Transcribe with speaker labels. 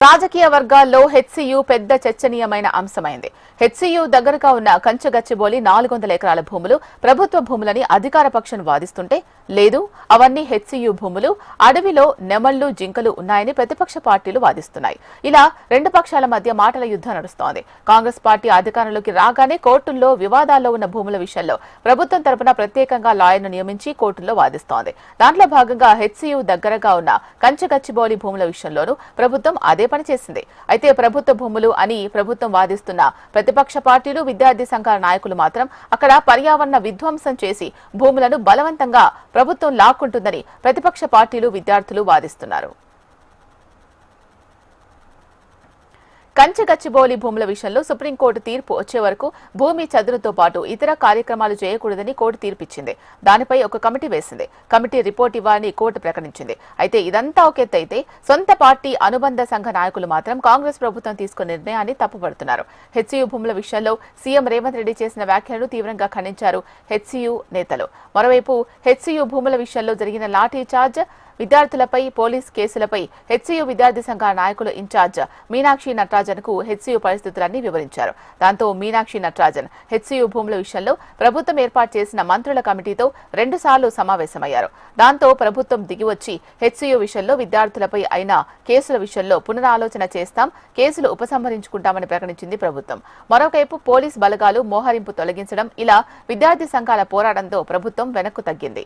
Speaker 1: రాజకీయ వర్గాల్లో హెచ్సియు పెద్ద చర్చనీయమైన అంశమైంది. హెచ్సియు దగ్గరగా ఉన్న కంచగచ్చిబౌలి 400 ఎకరాల భూములు ప్రభుత్వ భూములని అధికార పక్షం వాదిస్తుంటే, లేదు అవన్నీ హెచ్సియు భూములు, అడవిలో నెమళ్లు జింకలు ఉన్నాయని ప్రతిపక్ష పార్టీలు వాదిస్తున్నాయి. ఇలా రెండు పక్షాల మధ్య మాటల యుద్ధం నడుస్తోంది. కాంగ్రెస్ పార్టీ అధికారంలోకి రాగానే కోర్టుల్లో వివాదాల్లో ఉన్న భూముల విషయంలో ప్రభుత్వం తరపున ప్రత్యేకంగా లాయర్ను నియమించి కోర్టుల్లో వాదిస్తోంది. దాంట్లో భాగంగా హెచ్సియు దగ్గరగా ఉన్న కంచగచ్చిబౌలి భూముల విషయంలోనూ ప్రభుత్వం అదే పనిచేసింది. అయితే ప్రభుత్వ భూములు అని ప్రభుత్వం వాదిస్తున్న ప్రతిపక్ష పార్టీలు, విద్యార్థి సంఘాల నాయకులు మాత్రం అక్కడ పర్యావరణ విధ్వంసం చేసి భూములను బలవంతంగా ప్రభుత్వం లాక్కుంటుందని ప్రతిపక్ష పార్టీలు, విద్యార్థులు వాదిస్తున్నారు. కంచగచ్చిబౌలి భూముల విషయంలో సుప్రీంకోర్టు తీర్పు వచ్చే వరకు భూమి చదునుతో పాటు ఇతర కార్యక్రమాలు చేయకూడదని కోర్టు తీర్పిచ్చింది. దానిపై ఒక కమిటీ వేసింది. కమిటీ రిపోర్ట్ ఇవ్వాలని కోర్టు ప్రకటించింది. అయితే ఇదంతా ఒక ఎత్తైతే సొంత పార్టీ అనుబంధ సంఘ నాయకులు మాత్రం కాంగ్రెస్ ప్రభుత్వం తీసుకున్న నిర్ణయాన్ని తప్పుపడుతున్నారు. హెచ్సియు భూముల విషయంలో సీఎం రేవంత్ రెడ్డి చేసిన వ్యాఖ్యలను తీవ్రంగా ఖండించారు హెచ్సియు నేతలు. మరోవైపు హెచ్సియు భూముల విషయంలో జరిగిన లాఠీ చార్జ్, విద్యార్థులపై పోలీస్ కేసులపై హెచ్సియు విద్యార్థి సంఘాల నాయకులు ఇన్ఛార్జ్ మీనాక్షి నటరాజన్ కు హెచ్సియు పరిస్థితులన్నీ వివరించారు. దాంతో మీనాక్షి నటరాజన్ హెచ్సియు భూముల విషయంలో ప్రభుత్వం ఏర్పాటు చేసిన మంత్రుల కమిటీతో 2 సార్లు సమావేశమయ్యారు. దాంతో ప్రభుత్వం దిగివచ్చి హెచ్సియు విషయంలో విద్యార్థులపై అయిన కేసుల విషయంలో పునరాలోచన చేస్తాం, కేసులు ఉపసంహరించుకుంటామని ప్రకటించింది ప్రభుత్వం. మరోవైపు పోలీస్ బలగాలు మోహరింపు తొలగించడం, ఇలా విద్యార్థి సంఘాల పోరాటంతో ప్రభుత్వం వెనక్కు తగ్గింది.